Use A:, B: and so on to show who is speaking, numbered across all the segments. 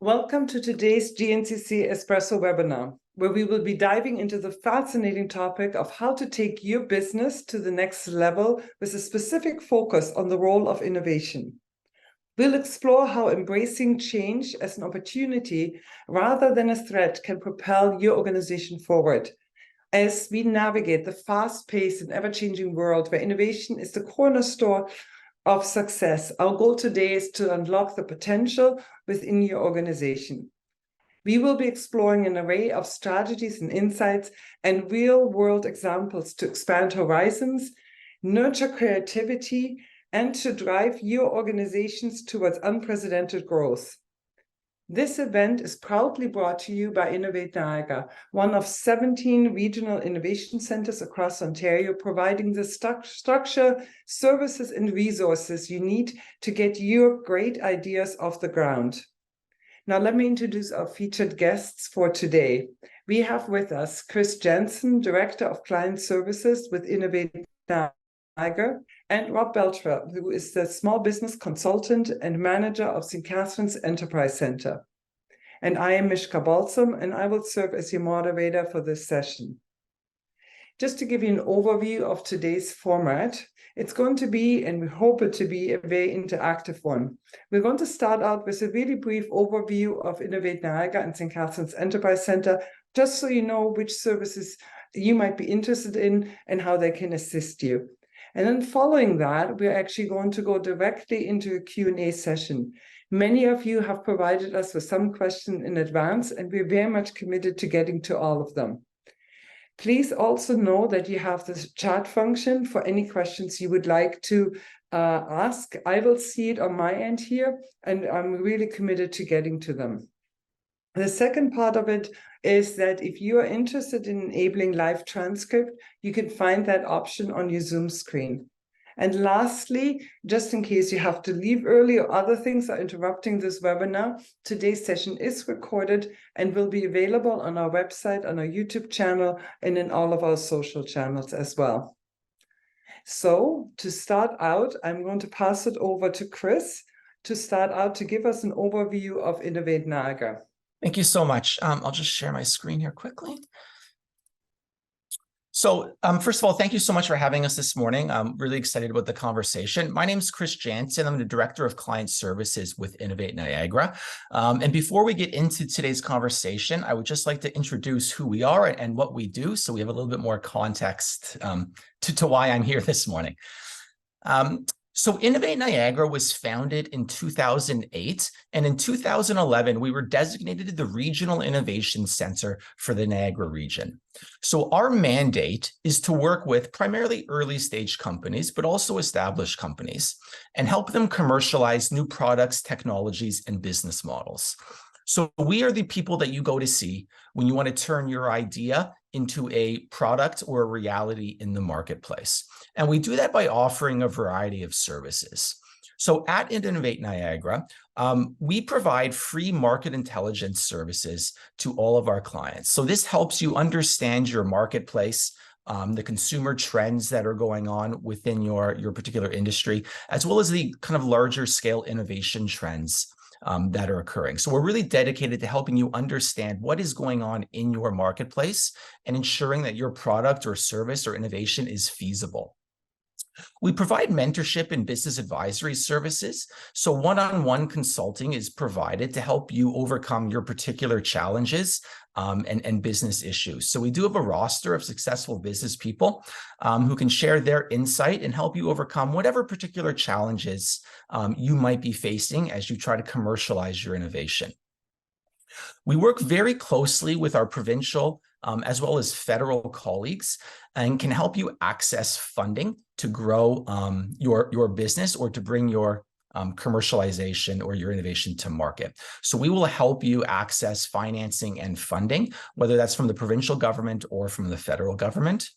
A: Welcome to today's GNCC Espresso webinar, where we will be diving into the fascinating topic of how to take your business to the next level with a specific focus on the role of innovation. We'll explore how embracing change as an opportunity rather than a threat can propel your organization forward as we navigate the fast-paced and ever-changing world where innovation is the cornerstone of success. Our goal today is to unlock the potential within your organization. We will be exploring an array of strategies and insights and real-world examples to expand horizons, nurture creativity, and to drive your organizations towards unprecedented growth. This event is proudly brought to you by Innovate Niagara, one of 17 regional innovation centers across Ontario, providing the structure, services, and resources you need to get your great ideas off the ground. Now, let me introduce our featured guests for today. We have with us Chris Janzen, Director of Client Services with Innovate Niagara, and Rob Belchior, who is the Small Business Consultant and Manager of St. Catharines Enterprise Center. And I am Mishka Balsom, and I will serve as your moderator for this session. Just to give you an overview of today's format, it's going to be, and we hope it to be, a very interactive one. We're going to start out with a really brief overview of Innovate Niagara and St. Catharines Enterprise Center, just so you know which services you might be interested in and how they can assist you. And then following that, we're actually going to go directly into a Q&A session. Many of you have provided us with some questions in advance, and we're very much committed to getting to all of them. Please also know that you have this chat function for any questions you would like to ask. I will see it on my end here, and I'm really committed to getting to them. The second part of it is that if you are interested in enabling live transcript, you can find that option on your Zoom screen. And lastly, just in case you have to leave early or other things are interrupting this webinar, today's session is recorded and will be available on our website, on our YouTube channel, and in all of our social channels as well. So to start out, I'm going to pass it over to Chris to start out to give us an overview of Innovate Niagara.
B: Thank you so much. I'll just share my screen here quickly. So first of all, thank you so much for having us this morning. I'm really excited about the conversation. My name is Chris Janzen. I'm the Director of Client Services with Innovate Niagara. And before we get into today's conversation, I would just like to introduce who we are and what we do, so we have a little bit more context to why I'm here this morning. So Innovate Niagara was founded in 2008, and in 2011, we were designated the Regional Innovation Center for the Niagara region. So our mandate is to work with primarily early-stage companies, but also established companies, and help them commercialize new products, technologies, and business models. So we are the people that you go to see when you want to turn your idea into a product or a reality in the marketplace. And we do that by offering a variety of services. So at Innovate Niagara, we provide free market intelligence services to all of our clients. So this helps you understand your marketplace, the consumer trends that are going on within your particular industry, as well as the kind of larger scale innovation trends that are occurring. So we're really dedicated to helping you understand what is going on in your marketplace and ensuring that your product or service or innovation is feasible. We provide mentorship and business advisory services. So one-on-one consulting is provided to help you overcome your particular challenges and business issues. So we do have a roster of successful business people who can share their insight and help you overcome whatever particular challenges you might be facing as you try to commercialize your innovation. We work very closely with our provincial as well as federal colleagues and can help you access funding to grow your business or to bring your commercialization or your innovation to market. So we will help you access financing and funding, whether that's from the provincial government or from the federal government.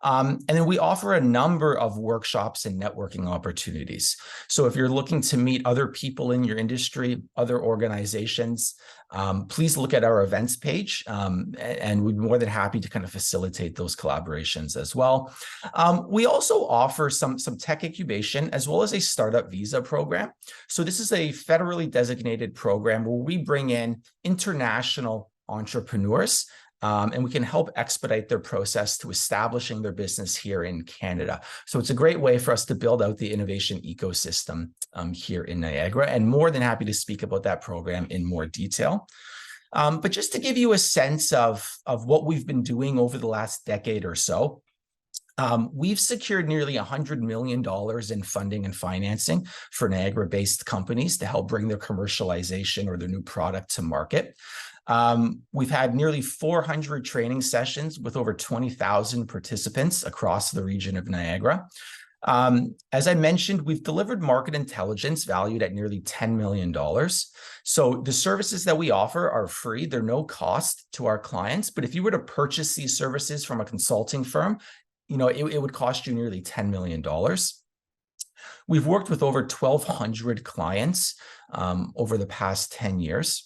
B: And then we offer a number of workshops and networking opportunities. So if you're looking to meet other people in your industry, other organizations, please look at our events page, and we'd be more than happy to kind of facilitate those collaborations as well. We also offer some tech incubation as well as a startup visa program. So this is a federally designated program where we bring in international entrepreneurs, and we can help expedite their process to establishing their business here in Canada. So it's a great way for us to build out the innovation ecosystem here in Niagara, and more than happy to speak about that program in more detail. But just to give you a sense of what we've been doing over the last decade or so, we've secured nearly $100 million in funding and financing for Niagara-based companies to help bring their commercialization or their new product to market. We've had nearly 400 training sessions with over 20,000 participants across the region of Niagara. As I mentioned, we've delivered market intelligence valued at nearly $10 million. So the services that we offer are free. They're no cost to our clients. But if you were to purchase these services from a consulting firm, it would cost you nearly $10 million. We've worked with over 1,200 clients over the past 10 years.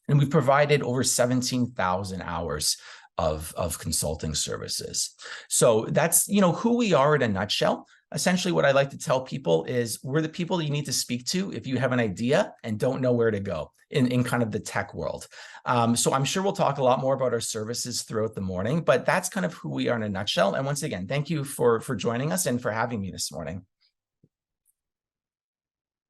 B: And we've provided over 17,000 hours of consulting services. So that's, who we are in a nutshell. Essentially, what I like to tell people is we're the people that you need to speak to if you have an idea and don't know where to go in kind of the tech world. So I'm sure we'll talk a lot more about our services throughout the morning, but that's kind of who we are in a nutshell. And once again, thank you for joining us and for having me this morning.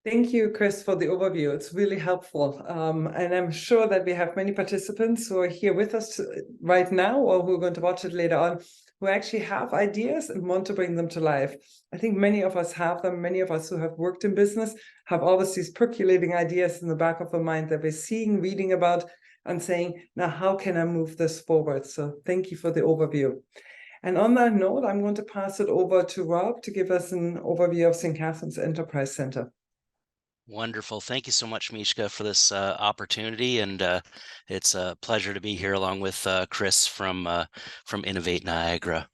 A: Thank you, Chris, for the overview. It's really helpful. And I'm sure that we have many participants who are here with us right now or who are going to watch it later on who actually have ideas and want to bring them to life. I think many of us have them. Many of us who have worked in business have always these percolating ideas in the back of our mind that we're seeing, reading about, and saying, now, how can I move this forward? So thank you for the overview. And on that note, I'm going to pass it over to Rob to give us an overview of St. Catharines Enterprise Center.
C: Wonderful. Thank you so much, Mishka, for this opportunity. And it's a pleasure to be here along with Chris from Innovate Niagara.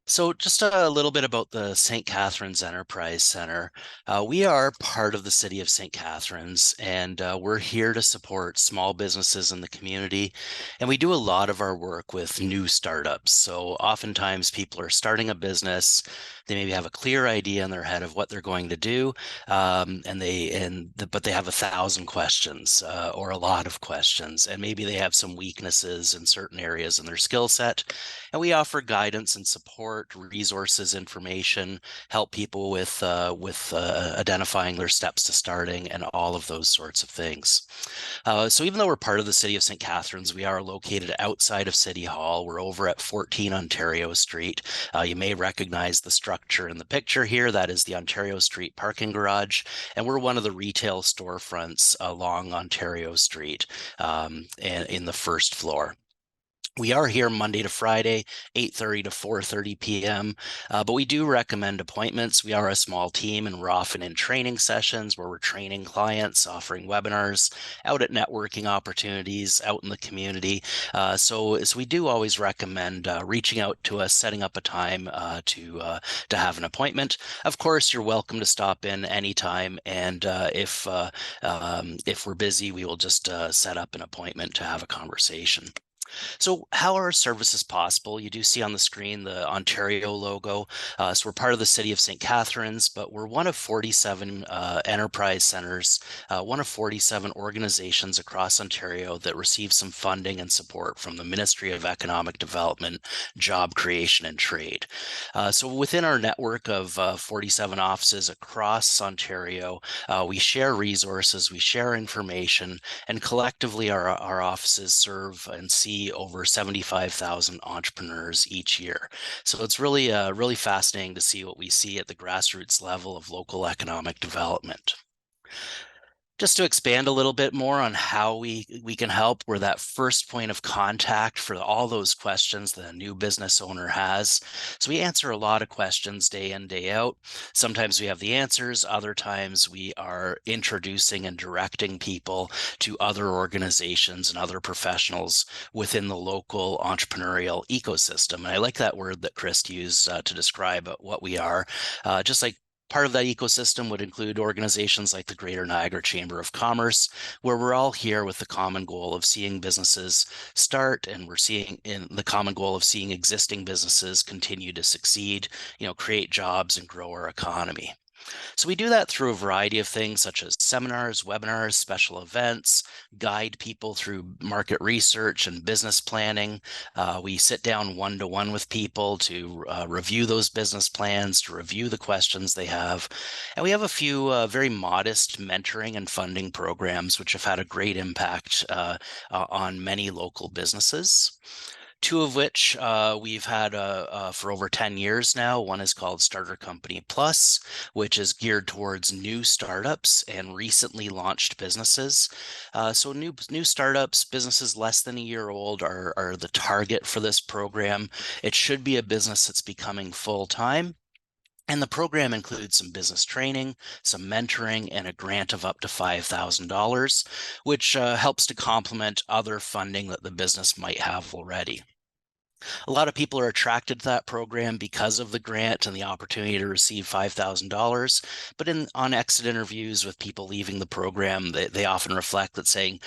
C: So just a little bit about the St. Catharines Enterprise Center. We are part of the city of St. Catharines, and we're here to support small businesses in the community. And we do a lot of our work with new startups. So oftentimes people are starting a business. They maybe have a clear idea in their head of what they're going to do, but they have 1,000 questions or a lot of questions, and maybe they have some weaknesses in certain areas in their skill set. And we offer guidance and support, resources, information, help people with identifying their steps to starting and all of those sorts of things. So even though we're part of the city of St. Catharines, we are located outside of City Hall. We're over at 14 Ontario Street. You may recognize the structure in the picture here. That is the Ontario Street parking garage. And we're one of the retail storefronts along Ontario Street and in the first floor. We are here Monday to Friday, 8:30 to 4:30 p.m., but we do recommend appointments. We are a small team, and we're often in training sessions where we're training clients, offering webinars, out at networking opportunities, out in the community. So we do always recommend reaching out to us, setting up a time to have an appointment. Of course, you're welcome to stop in anytime, and if we're busy, we will just set up an appointment to have a conversation. So how are our services possible? You do see on the screen the Ontario logo. So we're part of the city of St. Catharines, but we're one of 47 enterprise centers, one of 47 organizations across Ontario that receive some funding and support from the Ministry of Economic Development, Job Creation and Trade. So within our network of 47 offices across Ontario, we share resources, we share information, and collectively our offices serve and see over 75,000 entrepreneurs each year. So it's really, really fascinating to see what we see at the grassroots level of local economic development. Just to expand a little bit more on how we can help, we're that first point of contact for all those questions that a new business owner has. So we answer a lot of questions day in, day out. Sometimes we have the answers, other times we are introducing and directing people to other organizations and other professionals within the local entrepreneurial ecosystem. And I like that word that Chris used to describe what we are. Just like part of that ecosystem would include organizations like the Greater Niagara Chamber of Commerce, where we're all here with the common goal of seeing businesses start, and we're seeing in the common goal of seeing existing businesses continue to succeed, create jobs and grow our economy. So we do that through a variety of things such as seminars, webinars, special events, guide people through market research and business planning. We sit down one-to-one with people to review those business plans, to review the questions they have. And we have a few very modest mentoring and funding programs, which have had a great impact on many local businesses. Two of which we've had for over 10 years now. One is called Starter Company Plus, which is geared towards new startups and recently launched businesses. So new startups, businesses less than a year old are the target for this program. It should be a business that's becoming full-time. And the program includes some business training, some mentoring, and a grant of up to $5,000, which helps to complement other funding that the business might have already. A lot of people are attracted to that program because of the grant and the opportunity to receive $5,000. But on exit interviews with people leaving the program, they often reflect that saying,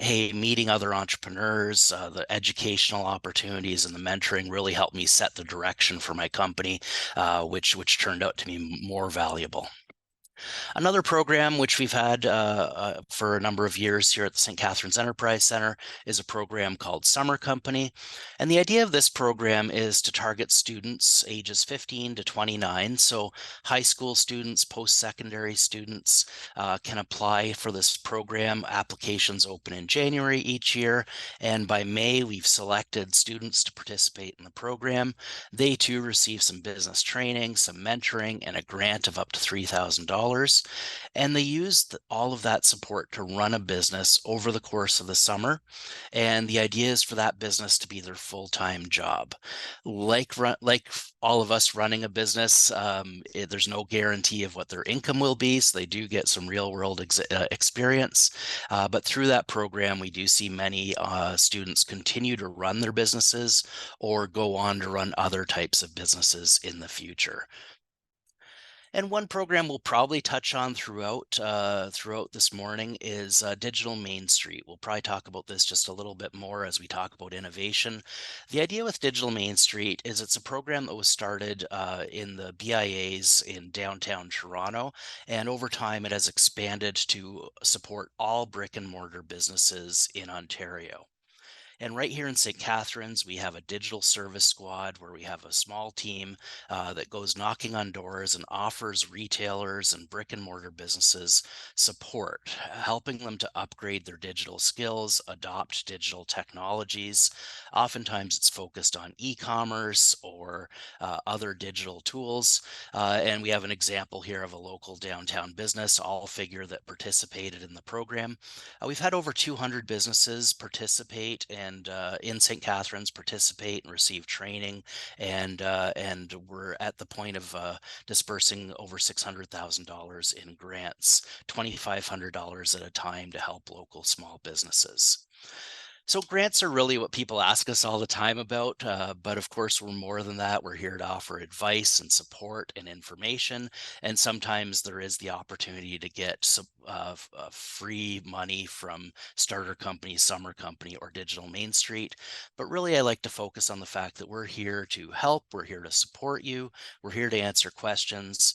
C: hey, meeting other entrepreneurs, the educational opportunities and the mentoring really helped me set the direction for my company, which turned out to be more valuable. Another program which we've had for a number of years here at the St. Catharines Enterprise Center is a program called Summer Company. And the idea of this program is to target students ages 15 to 29. So high school students, post-secondary students can apply for this program. Applications open in January each year. And by May, we've selected students to participate in the program. They too receive some business training, some mentoring, and a grant of up to $3,000. And they used all of that support to run a business over the course of the summer. And the idea is for that business to be their full-time job. Like all of us running a business, there's no guarantee of what their income will be. So they do get some real-world experience. But through that program, we do see many students continue to run their businesses or go on to run other types of businesses in the future. And one program we'll probably touch on throughout this morning is Digital Main Street. We'll probably talk about this just a little bit more as we talk about innovation. The idea with Digital Main Street is it's a program that was started in the BIAs in downtown Toronto, and over time it has expanded to support all brick and mortar businesses in Ontario. And right here in St. Catharines, we have a digital service squad where we have a small team that goes knocking on doors and offers retailers and brick and mortar businesses support, helping them to upgrade their digital skills, adopt digital technologies. Oftentimes it's focused on e-commerce or other digital tools. And we have an example here of a local downtown business, All Figure, that participated in the program. We've had over 200 businesses participate and in St. Catharines participate and receive training, and we're at the point of dispersing over $600,000 in grants, $2,500 at a time to help local small businesses. So grants are really what people ask us all the time about, but of course we're more than that. We're here to offer advice and support and information, and sometimes there is the opportunity to get some free money from Starter Company, Summer Company, or Digital Main Street. But really I like to focus on the fact that we're here to help, we're here to support you, we're here to answer questions,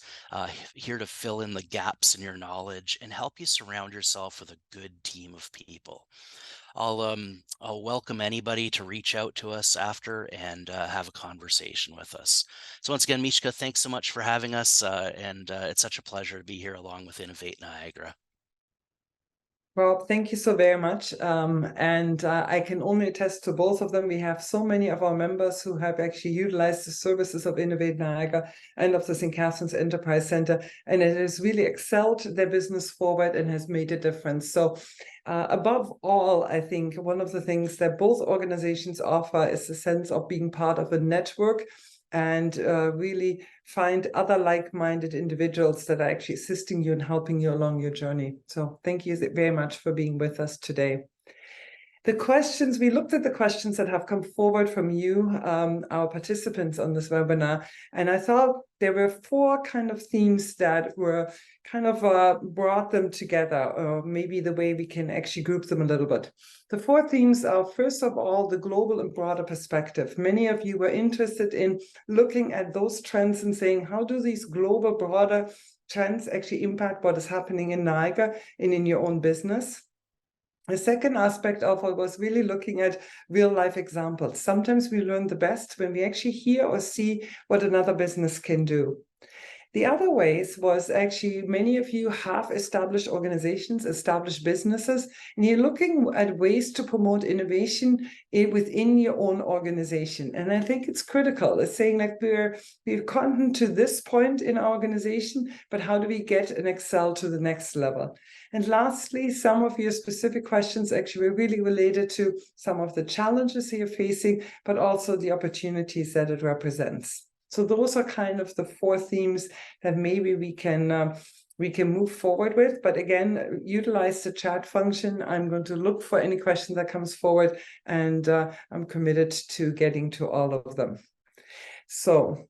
C: here to fill in the gaps in your knowledge and help you surround yourself with a good team of people. I'll welcome anybody to reach out to us after and have a conversation with us. So once again, Mishka, thanks so much for having us, and it's such a pleasure to be here along with Innovate Niagara.
A: Rob, thank you so very much. I can only attest to both of them. We have so many of our members who have actually utilized the services of Innovate Niagara and of the St. Catharines Enterprise Center, and it has really excelled their business forward and has made a difference. So above all, I think one of the things that both organizations offer is the sense of being part of a network and really find other like-minded individuals that are actually assisting you and helping you along your journey. So thank you very much for being with us today. The questions, we looked at the questions that have come forward from you, our participants on this webinar, and I thought there were 4 kind of themes that were kind of brought them together, or maybe the way we can actually group them a little bit. The 4 themes are, first of all, the global and broader perspective. Many of you were interested in looking at those trends and saying, how do these global, broader trends actually impact what is happening in Niagara and in your own business? The second aspect of it was really looking at real life examples. Sometimes we learn the best when we actually hear or see what another business can do. The other ways was actually many of you have established organizations, established businesses, and you're looking at ways to promote innovation within your own organization. And I think it's critical. It's saying like we've gotten to this point in our organization, but how do we get and excel to the next level? And lastly, some of your specific questions actually were really related to some of the challenges you're facing, but also the opportunities that it represents. So those are kind of the 4 themes that maybe we can move forward with. But again, utilize the chat function. I'm going to look for any question that comes forward, and I'm committed to getting to all of them. So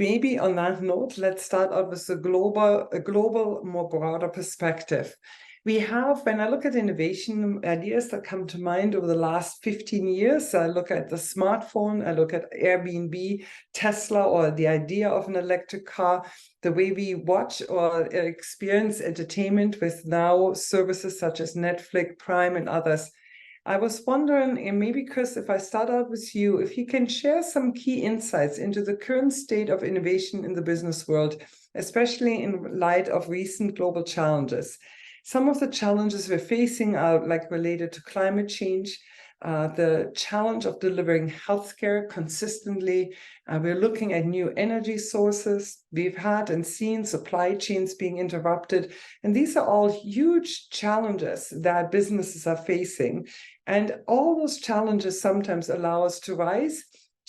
A: maybe on that note, let's start out with a global, more broader perspective. We have, when I look at innovation, ideas that come to mind over the last 15 years. I look at the smartphone, I look at Airbnb, Tesla, or the idea of an electric car, the way we watch or experience entertainment with now services such as Netflix, Prime, and others. I was wondering, and maybe Chris, if I start out with you, if you can share some key insights into the current state of innovation in the business world, especially in light of recent global challenges. Some of the challenges we're facing are like related to climate change, the challenge of delivering healthcare consistently. We're looking at new energy sources. We've had and seen supply chains being interrupted. And these are all huge challenges that businesses are facing. And all those challenges sometimes allow us to rise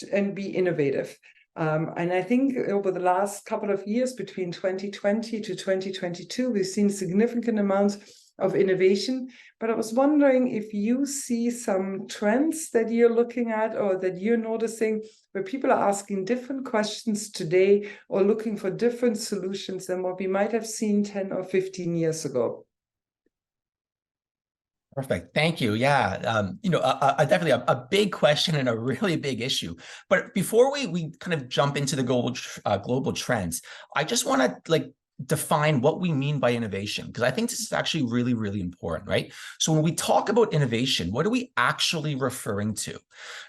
A: and be innovative. And I think over the last couple of years, between 2020 to 2022, we've seen significant amounts of innovation. But I was wondering if you see some trends that you're looking at or that you're noticing where people are asking different questions today or looking for different solutions than what we might have seen 10 or 15 years ago.
B: Perfect. Thank you. Yeah, definitely a big question and a really big issue. But before we kind of jump into the global trends, I just want to define what we mean by innovation, because I think this is actually really, really important, right? So when we talk about innovation, what are we actually referring to,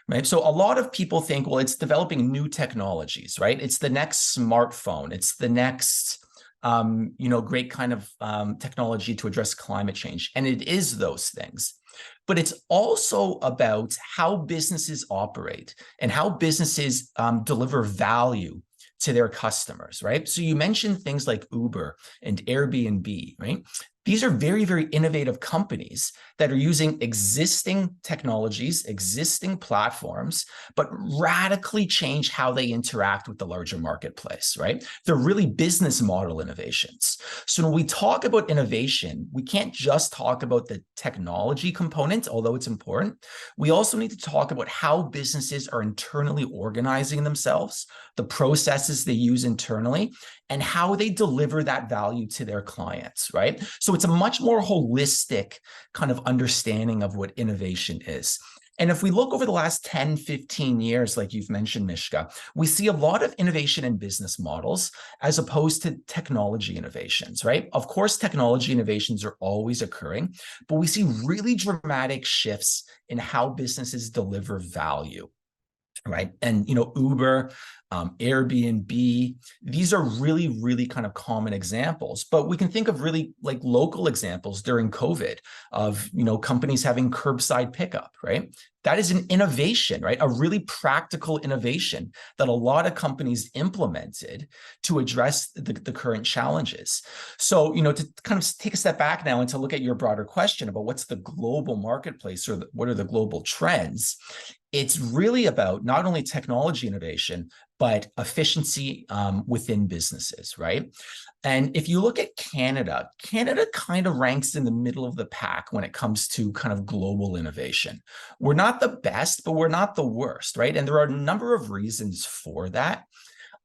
B: right? So a lot of people think, well, it's developing new technologies, right? It's the next smartphone. It's the next great kind of technology to address climate change. And it is those things. But it's also about how businesses operate and how businesses deliver value to their customers, right? So you mentioned things like Uber and Airbnb, right? These are very, very innovative companies that are using existing technologies, existing platforms, but radically change how they interact with the larger marketplace, right? They're really business model innovations. So when we talk about innovation, we can't just talk about the technology component, although it's important. We also need to talk about how businesses are internally organizing themselves, the processes they use internally, and how they deliver that value to their clients, right? So it's a much more holistic kind of understanding of what innovation is. And if we look over the last 10, 15 years, like you've mentioned, Mishka, we see a lot of innovation in business models as opposed to technology innovations, right? Of course, technology innovations are always occurring, but we see really dramatic shifts in how businesses deliver value. right? And, Uber, Airbnb, these are really, really kind of common examples, but we can think of really like local examples during COVID of, companies having curbside pickup, right? That is an innovation, right? A really practical innovation that a lot of companies implemented to address the current challenges. So, to kind of take a step back now and to look at your broader question about what's the global marketplace or what are the global trends, it's really about not only technology innovation, but efficiency within businesses, right? And if you look at Canada, Canada kind of ranks in the middle of the pack when it comes to kind of global innovation. We're not the best, but we're not the worst, right? And there are a number of reasons for that.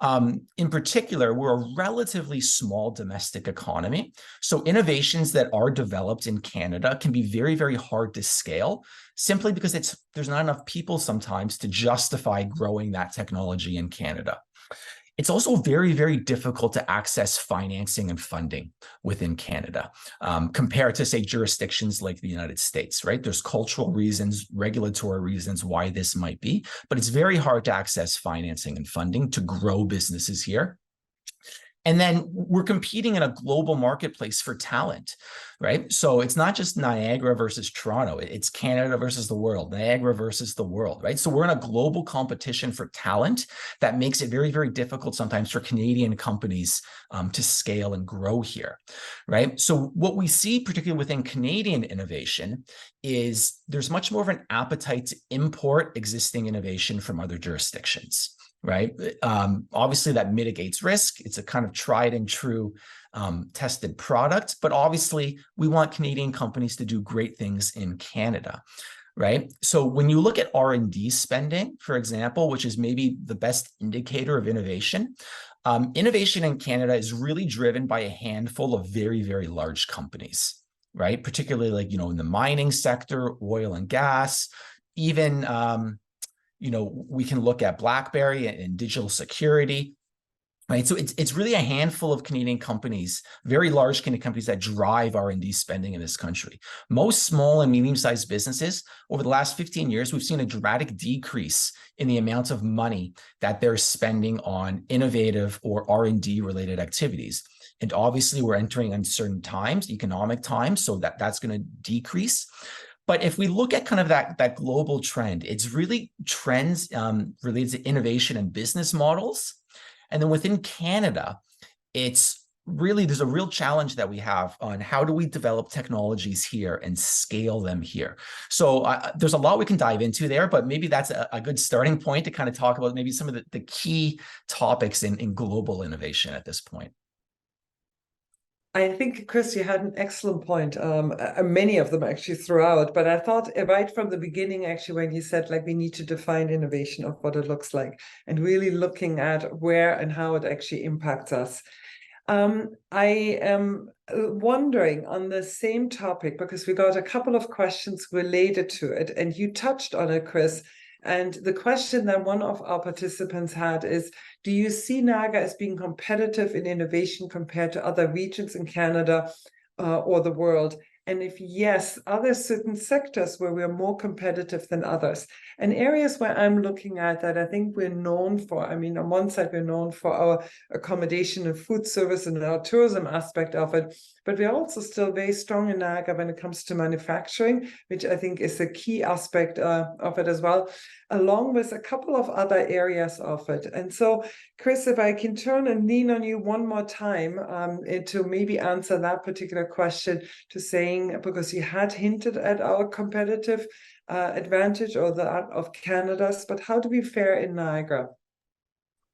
B: In particular, we're a relatively small domestic economy. So innovations that are developed in Canada can be very, very hard to scale simply because there's not enough people sometimes to justify growing that technology in Canada. It's also very, very difficult to access financing and funding within Canada compared to, say, jurisdictions like the United States, right? There's cultural reasons, regulatory reasons why this might be, but it's very hard to access financing and funding to grow businesses here. And then we're competing in a global marketplace for talent, right? So it's not just Niagara versus Toronto, it's Canada versus the world, Niagara versus the world, right? So we're in a global competition for talent that makes it very, very difficult sometimes for Canadian companies to scale and grow here, right? So what we see, particularly within Canadian innovation, is there's much more of an appetite to import existing innovation from other jurisdictions. Right. Obviously, that mitigates risk. It's a kind of tried and true tested product. But obviously, we want Canadian companies to do great things in Canada. Right. So when you look at R&D spending, for example, which is maybe the best indicator of innovation, innovation in Canada is really driven by a handful of very, very large companies. Right. Particularly like, in the mining sector, oil and gas, even we can look at BlackBerry and digital security, right? So it's really a handful of Canadian companies, very large Canadian companies that drive R&D spending in this country. Most small and medium-sized businesses, over the last 15 years, we've seen a dramatic decrease in the amount of money that they're spending on innovative or R&D related activities. And obviously, we're entering uncertain times, economic times, so that's going to decrease. But if we look at kind of that global trend, it's really trends related to innovation and business models. And then within Canada, it's really, there's a real challenge that we have on how do we develop technologies here and scale them here. So there's a lot we can dive into there, but maybe that's a good starting point to kind of talk about maybe some of the key topics in global innovation at this point.
A: I think, Chris, you had an excellent point, many of them actually throughout, but I thought right from the beginning, actually, when you said like we need to define innovation of what it looks like and really looking at where and how it actually impacts us. I am wondering on the same topic, because we got a couple of questions related to it, and you touched on it, Chris. And the question that one of our participants had is, do you see Niagara as being competitive in innovation compared to other regions in Canada or the world? And if yes, are there certain sectors where we're more competitive than others? And areas where I'm looking at that I think we're known for, I mean, on one side, we're known for our accommodation and food service and our tourism aspect of it, but we're also still very strong in Niagara when it comes to manufacturing, which I think is a key aspect of it as well, along with a couple of other areas of it. And so, Chris, if I can turn and lean on you one more time to maybe answer that particular question, to saying, because you had hinted at our competitive advantage or that of Canada's, but how do we fare in Niagara?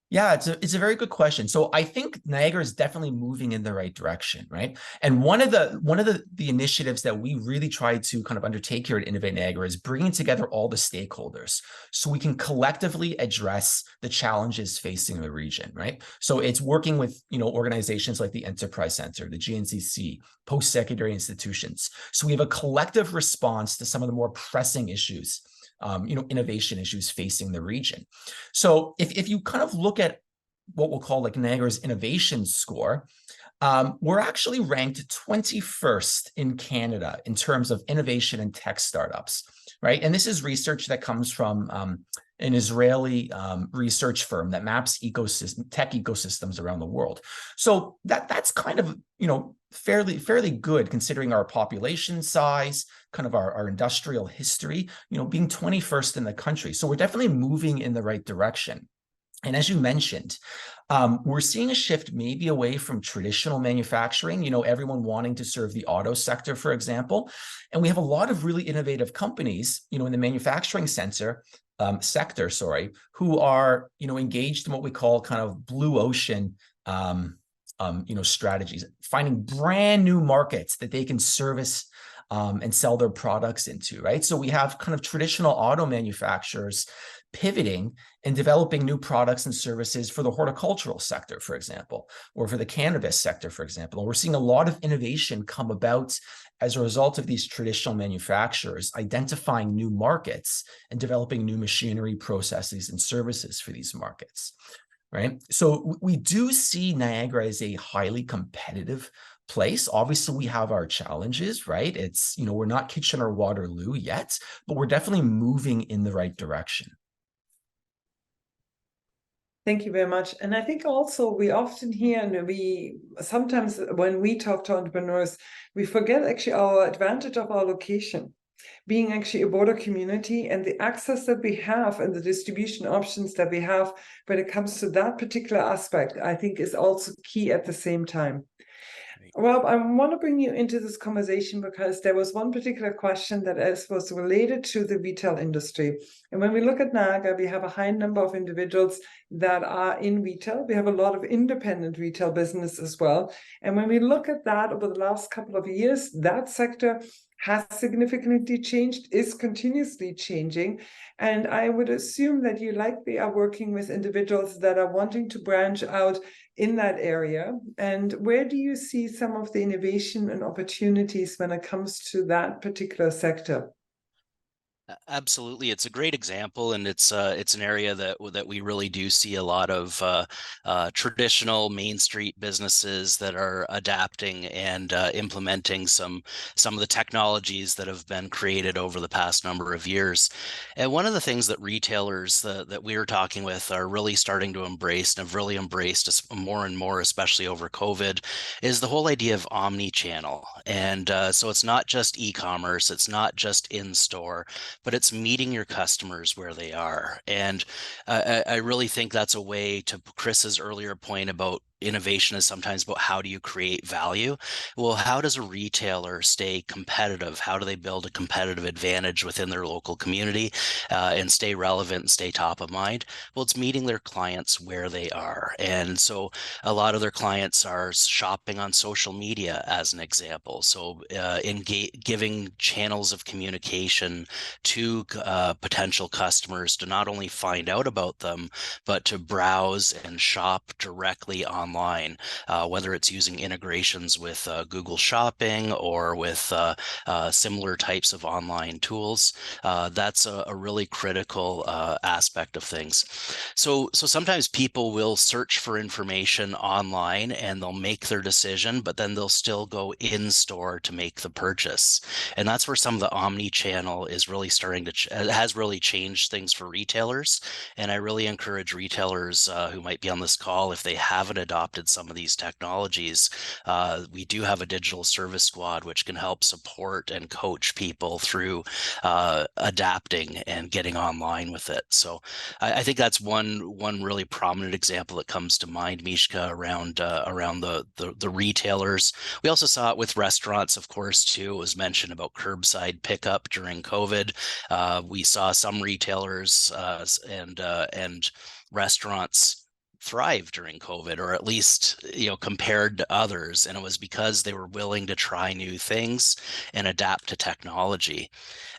B: Yeah, it's a very good question. So I think Niagara is definitely moving in the right direction, right? And one of the initiatives that we really try to kind of undertake here at Innovate Niagara is bringing together all the stakeholders so we can collectively address the challenges facing the region, right? So it's working with organizations like the Enterprise Center, the GNCC, post-secondary institutions. So we have a collective response to some of the more pressing issues, innovation issues facing the region. So if you kind of look at what we'll call like Niagara's innovation score, we're actually ranked 21st in Canada in terms of innovation and tech startups, right? And this is research that comes from an Israeli research firm that maps tech ecosystems around the world. So that's kind of, fairly good considering our population size, kind of our industrial history, being 21st in the country. So we're definitely moving in the right direction. And as you mentioned, we're seeing a shift maybe away from traditional manufacturing, everyone wanting to serve the auto sector, for example. And we have a lot of really innovative companies, in the manufacturing sector, who are, engaged in what we call kind of blue ocean, strategies, finding brand new markets that they can service and sell their products into, right? So we have kind of traditional auto manufacturers pivoting and developing new products and services for the horticultural sector, for example, or for the cannabis sector, for example. And we're seeing a lot of innovation come about as a result of these traditional manufacturers identifying new markets and developing new machinery, processes, and services for these markets, right? So we do see Niagara as a highly competitive place. Obviously, we have our challenges, right? It's, we're not Kitchener or Waterloo yet, but we're definitely moving in the right direction.
A: Thank you very much. And I think also we often hear, and sometimes when we talk to entrepreneurs, we forget actually our advantage of our location, being actually a border community, and the access that we have and the distribution options that we have when it comes to that particular aspect, I think is also key at the same time. Rob, I want to bring you into this conversation because there was one particular question that was related to the retail industry. And when we look at Niagara, we have a high number of individuals that are in retail. We have a lot of independent retail business as well. And when we look at that over the last couple of years, that sector has significantly changed, is continuously changing. And I would assume that you likely are working with individuals that are wanting to branch out in that area. And where do you see some of the innovation and opportunities when it comes to that particular sector?
C: Absolutely, it's a great example, and it's an area that we really do see a lot of traditional Main Street businesses that are adapting and implementing some of the technologies that have been created over the past number of years. And one of the things that retailers that we are talking with are really starting to embrace and have really embraced more and more, especially over COVID, is the whole idea of omni-channel. And so it's not just e-commerce, it's not just in-store, but it's meeting your customers where they are. And I really think that's a way, to Chris's earlier point about innovation is sometimes about how do you create value? Well, how does a retailer stay competitive? How do they build a competitive advantage within their local community and stay relevant and stay top of mind? Well, it's meeting their clients where they are. And so a lot of their clients are shopping on social media, as an example. So giving channels of communication to potential customers to not only find out about them, but to browse and shop directly online, whether it's using integrations with Google Shopping or with similar types of online tools. That's a really critical aspect of things. So sometimes people will search for information online and they'll make their decision, but then they'll still go in store to make the purchase. And that's where some of the omni-channel is really starting to has really changed things for retailers. And I really encourage retailers who might be on this call, if they haven't adopted some of these technologies, we do have a digital service squad which can help support and coach people through adapting and getting online with it. So I think that's one really prominent example that comes to mind, Mishka, around the retailers. We also saw it with restaurants, of course, too. It was mentioned about curbside pickup during COVID. We saw some retailers and restaurants thrive during COVID, or at least, compared to others. And it was because they were willing to try new things and adapt to technology.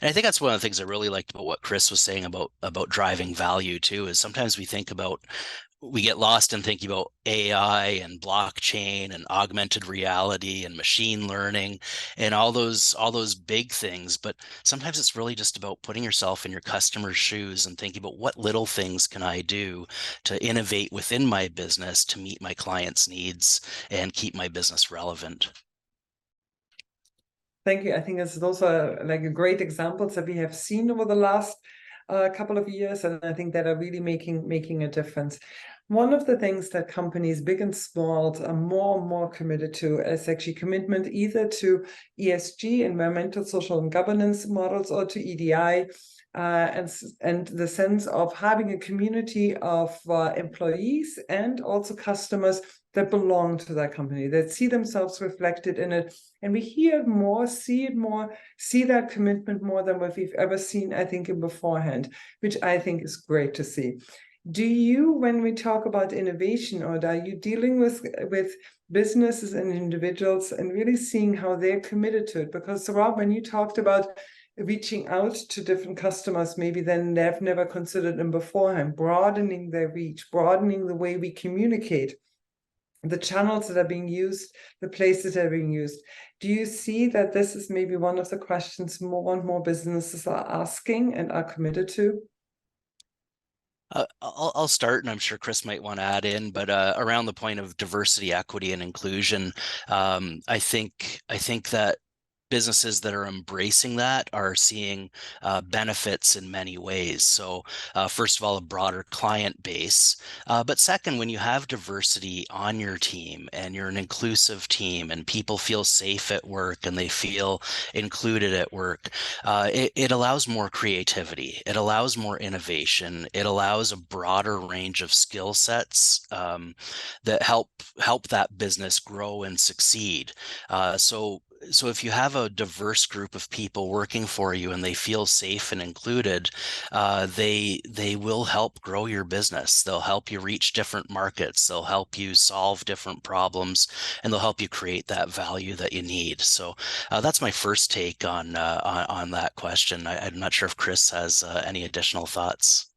C: And I think that's one of the things I really liked about what Chris was saying about driving value too, is sometimes we get lost in thinking about AI and blockchain and augmented reality and machine learning and all those big things. But sometimes it's really just about putting yourself in your customer's shoes and thinking about what little things can I do to innovate within my business to meet my clients' needs and keep my business relevant.
A: Thank you. I think those are like great examples that we have seen over the last a couple of years, and I think that are really making a difference. One of the things that companies, big and small, are more and more committed to is actually commitment either to ESG, environmental, social, and governance models, or to EDI, and the sense of having a community of employees and also customers that belong to that company, that see themselves reflected in it. And we hear it more, see it more, see that commitment more than what we've ever seen, I think, in beforehand, which I think is great to see. Do you, when we talk about innovation, or are you dealing with businesses and individuals and really seeing how they're committed to it? Because Rob, when you talked about reaching out to different customers, maybe then they've never considered them beforehand, broadening their reach, broadening the way we communicate, the channels that are being used, the places that are being used. Do you see that this is maybe one of the questions more and more businesses are asking and are committed to?
C: I'll start, and I'm sure Chris might want to add in, but around the point of diversity, equity, and inclusion, I think that businesses that are embracing that are seeing benefits in many ways. So first of all, a broader client base. But second, when you have diversity on your team and you're an inclusive team and people feel safe at work and they feel included at work, it allows more creativity. It allows more innovation. It allows a broader range of skill sets that help that business grow and succeed. So if you have a diverse group of people working for you and they feel safe and included, they will help grow your business. They'll help you reach different markets. They'll help you solve different problems, and they'll help you create that value that you need. So that's my first take on that question. I'm not sure if Chris has any additional thoughts.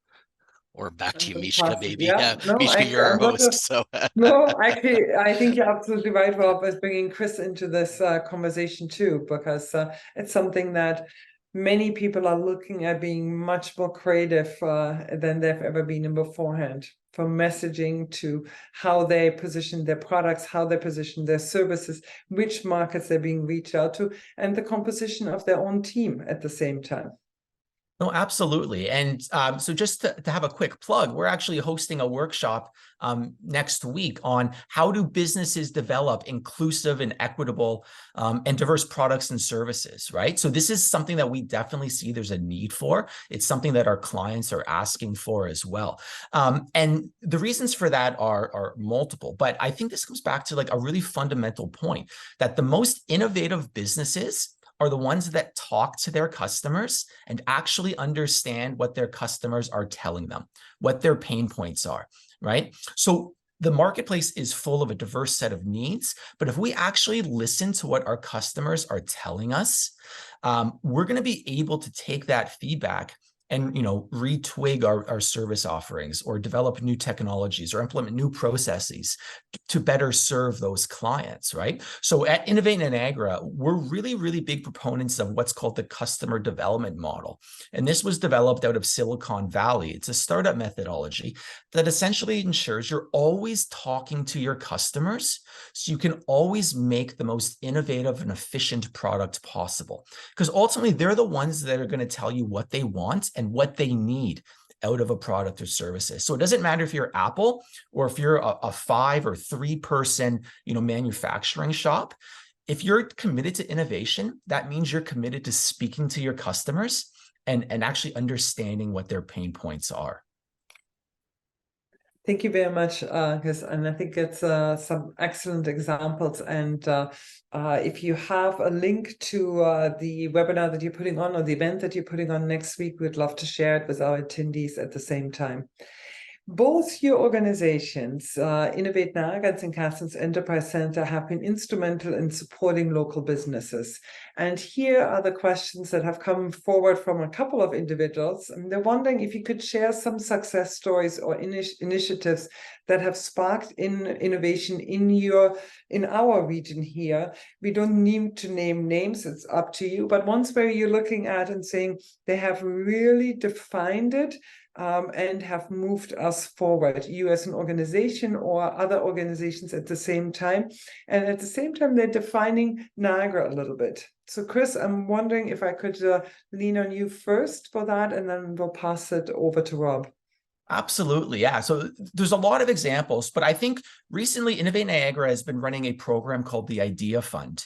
C: Or back to you, Mishka, maybe.
A: Yeah, no,
C: Mishka, you're our host. So
A: no, actually, I think you're absolutely right, Rob, as bringing Chris into this conversation too, because it's something that many people are looking at being much more creative than they've ever been in beforehand, from messaging to how they position their products, how they position their services, which markets they're being reached out to, and the composition of their own team at the same time.
B: No, absolutely. And so just to have a quick plug, we're actually hosting a workshop next week on how do businesses develop inclusive and equitable and diverse products and services, right? So this is something that we definitely see there's a need for. It's something that our clients are asking for as well. And the reasons for that are multiple, but I think this comes back to like a really fundamental point that the most innovative businesses are the ones that talk to their customers and actually understand what their customers are telling them, what their pain points are, right? So the marketplace is full of a diverse set of needs, but if we actually listen to what our customers are telling us, we're going to be able to take that feedback and, retwig our service offerings or develop new technologies or implement new processes to better serve those clients, right? So at Innovate Niagara, we're really, really big proponents of what's called the customer development model. And this was developed out of Silicon Valley. It's a startup methodology that essentially ensures you're always talking to your customers so you can always make the most innovative and efficient product possible. Because ultimately, they're the ones that are going to tell you what they want and what they need out of a product or services. So it doesn't matter if you're Apple or if you're a 5 or 3 person, manufacturing shop. If you're committed to innovation, that means you're committed to speaking to your customers and actually understanding what their pain points are.
A: Thank you very much, Chris. And I think it's some excellent examples. And if you have a link to the webinar that you're putting on or the event that you're putting on next week, we'd love to share it with our attendees at the same time. Both your organizations, Innovate Niagara and Catharines Enterprise Center, have been instrumental in supporting local businesses. And here are the questions that have come forward from a couple of individuals. And they're wondering if you could share some success stories or initiatives that have sparked innovation in our region here. We don't need to name names, it's up to you. But ones where you're looking at and saying they have really defined it, and have moved us forward, you as an organization or other organizations at the same time. And at the same time, they're defining Niagara a little bit. So Chris, I'm wondering if I could lean on you first for that, and then we'll pass it over to Rob.
B: Absolutely. Yeah. So there's a lot of examples, but I think recently Innovate Niagara has been running a program called the Idea Fund,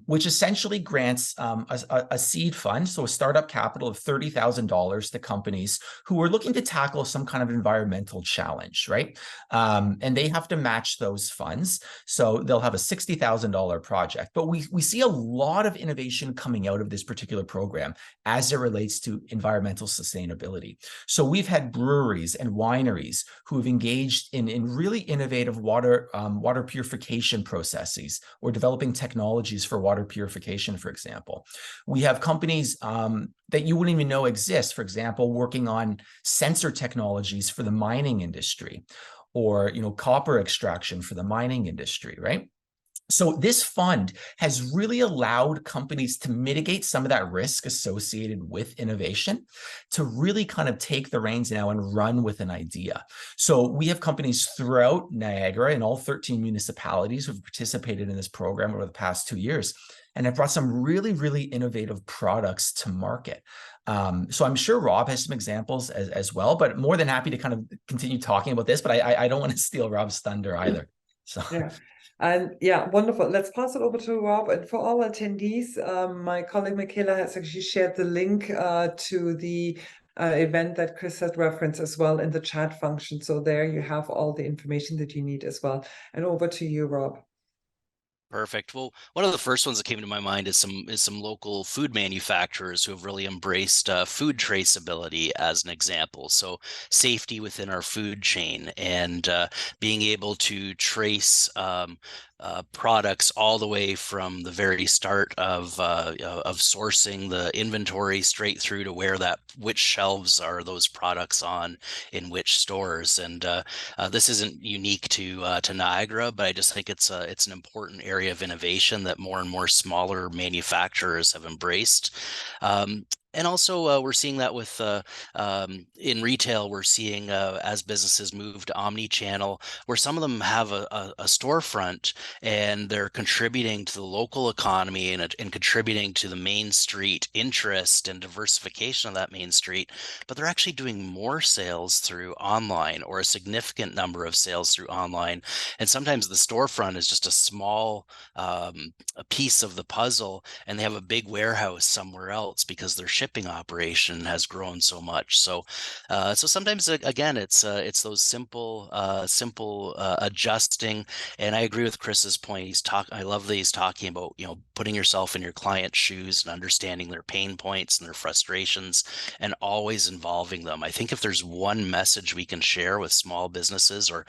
B: which essentially grants a seed fund, so a startup capital of $30,000 to companies who are looking to tackle some kind of environmental challenge, right? And they have to match those funds. So they'll have a $60,000 project. But we see a lot of innovation coming out of this particular program as it relates to environmental sustainability. So we've had breweries and wineries who have engaged in really innovative water purification processes or developing technologies for water purification, for example. We have companies that you wouldn't even know exist, for example, working on sensor technologies for the mining industry, or copper extraction for the mining industry, right? So this fund has really allowed companies to mitigate some of that risk associated with innovation, to really kind of take the reins now and run with an idea. So we have companies throughout Niagara in all 13 municipalities who have participated in this program over the past 2 years and have brought some really, really innovative products to market. So I'm sure Rob has some examples as well, but more than happy to kind of continue talking about this, but I don't want to steal Rob's thunder either. So
A: yeah. And yeah, wonderful. Let's pass it over to Rob. And for all attendees, my colleague Michaela has actually shared the link to the event that Chris had referenced as well in the chat function. So there you have all the information that you need as well. And over to you, Rob.
C: Perfect. Well, one of the first ones that came to my mind is some local food manufacturers who have really embraced food traceability as an example. So safety within our food chain, and being able to trace products all the way from the very start of sourcing the inventory straight through to which shelves are those products on in which stores. And this isn't unique to Niagara, but I just think it's an important area of innovation that more and more smaller manufacturers have embraced. And also, we're seeing that with in retail. We're seeing as businesses move to omni-channel, where some of them have a storefront and they're contributing to the local economy and contributing to the main street interest and diversification of that main street, but they're actually doing more sales through online, or a significant number of sales through online. And sometimes the storefront is just a small a piece of the puzzle, and they have a big warehouse somewhere else because their shipping operation has grown so much. So sometimes again, it's those simple adjusting. And I agree with Chris's point. I love that he's talking about putting yourself in your client's shoes and understanding their pain points and their frustrations, and always involving them. I think if there's one message we can share with small businesses or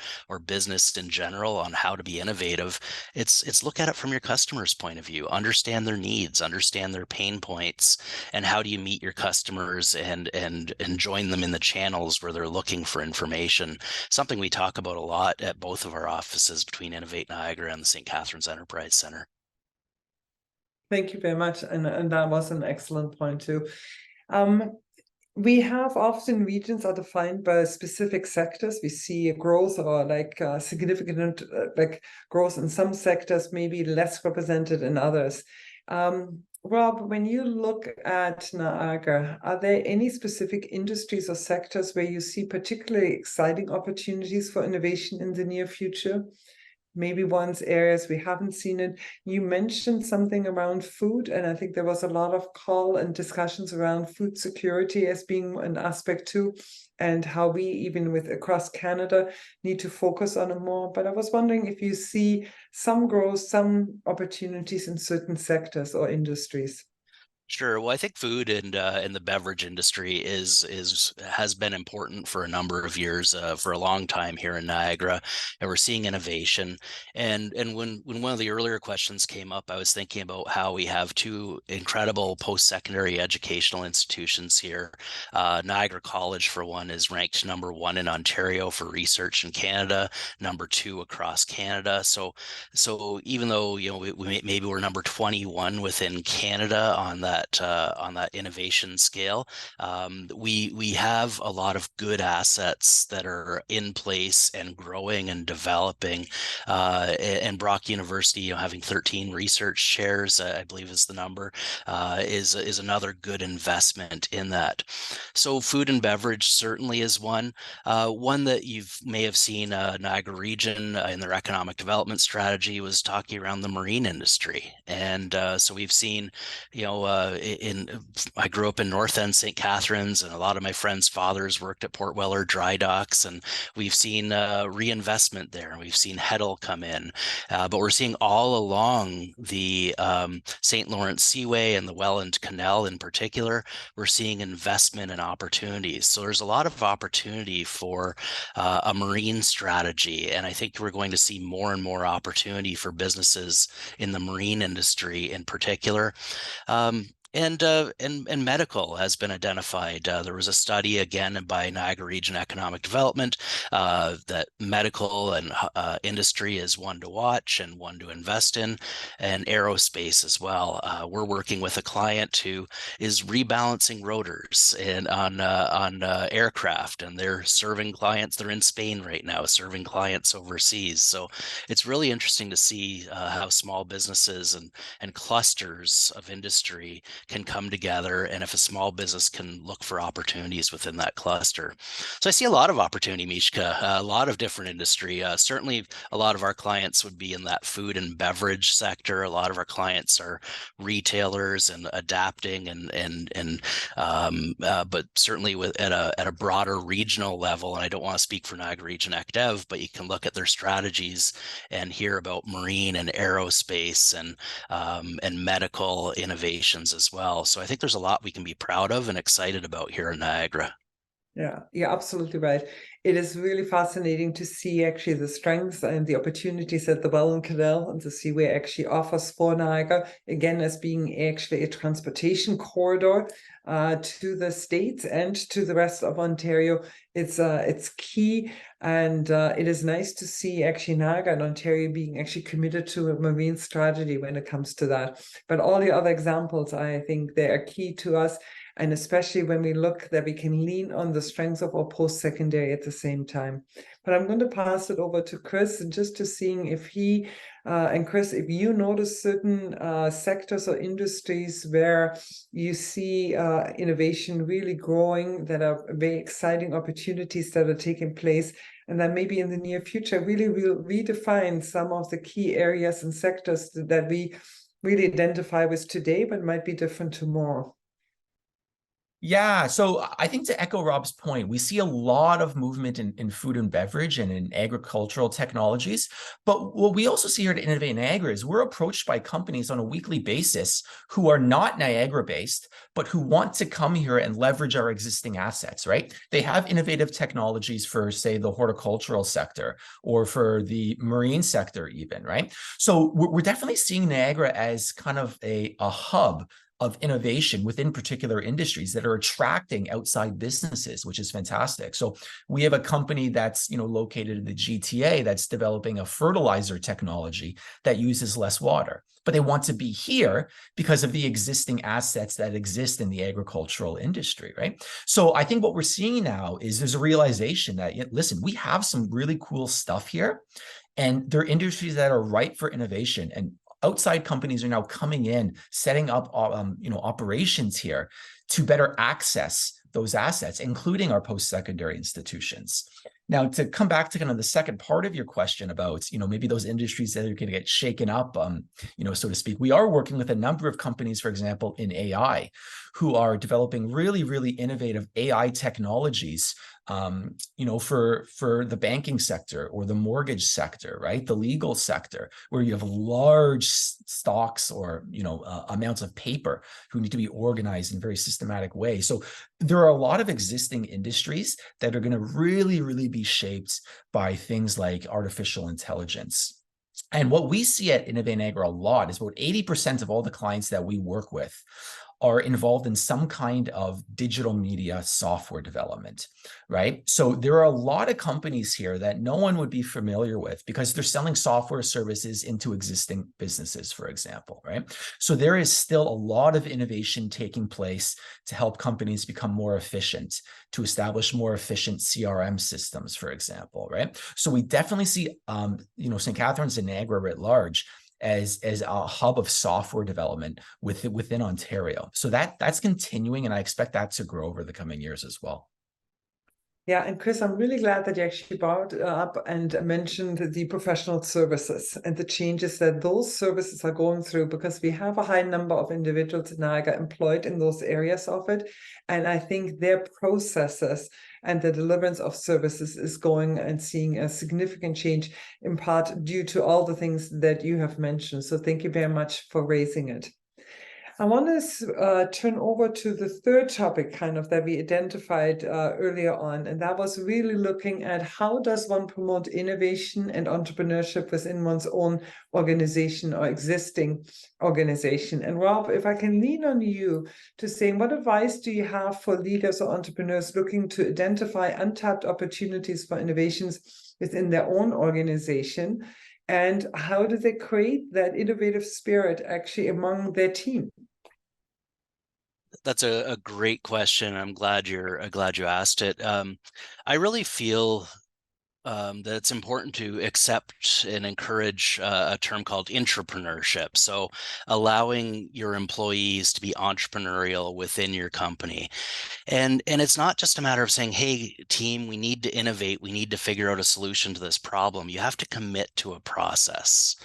C: business in general on how to be innovative, it's look at it from your customer's point of view, understand their needs, understand their pain points, and how do you meet your customers and join them in the channels where they're looking for information. Something we talk about a lot at both of our offices between Innovate Niagara and the St. Catharines Enterprise Center.
A: Thank you very much. And that was an excellent point too. We have often regions are defined by specific sectors. We see a growth or significant growth in some sectors, maybe less represented in others. Rob, when you look at Niagara, are there any specific industries or sectors where you see particularly exciting opportunities for innovation in the near future? Maybe one's areas we haven't seen it. You mentioned something around food, and I think there was a lot of call and discussions around food security as being an aspect too, and how we, even with across Canada, need to focus on it more. But I was wondering if you see some growth, some opportunities in certain sectors or industries.
C: Sure. Well, I think food and the beverage industry has been important for a number of years, for a long time here in Niagara, and we're seeing innovation. And when one of the earlier questions came up, I was thinking about how we have two incredible post-secondary educational institutions here. Niagara College, for one, is ranked #1 in Ontario for research in Canada, #2 across Canada. So even though maybe we're number 21 within Canada on that that innovation scale. We have a lot of good assets that are in place and growing and developing. And Brock University, having 13 research chairs, I believe is the number, is another good investment in that. So food and beverage certainly is one. One that you may have seen, Niagara region in their economic development strategy was talking around the marine industry. And so we've seen, I grew up in North End St. Catharines, and a lot of my friends' fathers worked at Port Weller dry docks, and we've seen reinvestment there. We've seen Heddle come in, but we're seeing all along the St. Lawrence Seaway and the Welland Canal in particular, we're seeing investment and opportunities. So there's a lot of opportunity for a marine strategy, and I think we're going to see more and more opportunity for businesses in the marine industry in particular. And medical has been identified. There was a study again by Niagara Region Economic Development that medical and industry is one to watch and one to invest in, and aerospace as well. We're working with a client who is rebalancing rotors and on aircraft, and they're serving clients. They're in Spain right now, serving clients overseas. So it's really interesting to see how small businesses and clusters of industry can come together, and if a small business can look for opportunities within that cluster. So I see a lot of opportunity, Mishka, a lot of different industry. Certainly a lot of our clients would be in that food and beverage sector. A lot of our clients are retailers and adapting but certainly at a broader regional level, and I don't want to speak for Niagara Region Ec Dev, but you can look at their strategies and hear about marine and aerospace and medical innovations as well. So I think there's a lot we can be proud of and excited about here in Niagara.
A: Yeah, you're absolutely right. It is really fascinating to see actually the strengths and the opportunities that the Welland Canal and the Seaway actually offers for Niagara, again, as being actually a transportation corridor to the States and to the rest of Ontario. It's key, and it is nice to see actually Niagara and Ontario being actually committed to a marine strategy when it comes to that. But all the other examples, I think they are key to us. And especially when we look that we can lean on the strengths of our post-secondary at the same time. But I'm going to pass it over to Chris, and just to seeing if he, and Chris, if you notice certain sectors or industries where you see innovation really growing, that are very exciting opportunities that are taking place, and that maybe in the near future really will redefine some of the key areas and sectors that we really identify with today, but might be different tomorrow.
B: Yeah, so I think to echo Rob's point, we see a lot of movement in food and beverage and in agricultural technologies. But what we also see here at Innovate Niagara is we're approached by companies on a weekly basis who are not Niagara-based, but who want to come here and leverage our existing assets, right? They have innovative technologies for, say, the horticultural sector or for the marine sector even, right? So we're definitely seeing Niagara as kind of a hub of innovation within particular industries that are attracting outside businesses, which is fantastic. So we have a company that's located in the GTA that's developing a fertilizer technology that uses less water, but they want to be here because of the existing assets that exist in the agricultural industry, right? So I think what we're seeing now is there's a realization that, listen, we have some really cool stuff here, and there are industries that are ripe for innovation, and outside companies are now coming in, setting up operations here to better access those assets, including our post-secondary institutions. Now, to come back to kind of the second part of your question about, maybe those industries that are going to get shaken up, so to speak, we are working with a number of companies, for example, in AI, who are developing really, really innovative AI technologies, for the banking sector or the mortgage sector, right? The legal sector, where you have large stocks or, amounts of paper who need to be organized in a very systematic way. So there are a lot of existing industries that are going to really, really be shaped by things like artificial intelligence. And what we see at Innovate Niagara a lot is about 80% of all the clients that we work with are involved in some kind of digital media software development, right? So there are a lot of companies here that no one would be familiar with because they're selling software services into existing businesses, for example, right? So there is still a lot of innovation taking place to help companies become more efficient, to establish more efficient CRM systems, for example, right? So we definitely see, St. Catharines and Niagara writ large as a hub of software development within Ontario. So that's continuing, and I expect that to grow over the coming years as well.
A: Yeah, and Chris, I'm really glad that you actually brought up and mentioned the professional services and the changes that those services are going through, because we have a high number of individuals in Niagara employed in those areas of it. And I think their processes and the deliverance of services is going and seeing a significant change, in part due to all the things that you have mentioned. So thank you very much for raising it. I want to turn over to the third topic that we identified earlier on, and that was really looking at how does one promote innovation and entrepreneurship within one's own organization or existing organization. And Rob, if I can lean on you to say, what advice do you have for leaders or entrepreneurs looking to identify untapped opportunities for innovations within their own organization? And how do they create that innovative spirit actually among their team?
C: That's a great question. I'm glad you asked it. I really feel that it's important to accept and encourage a term called intrapreneurship. So allowing your employees to be entrepreneurial within your company. And it's not just a matter of saying, hey, team, we need to innovate. We need to figure out a solution to this problem. You have to commit to a process.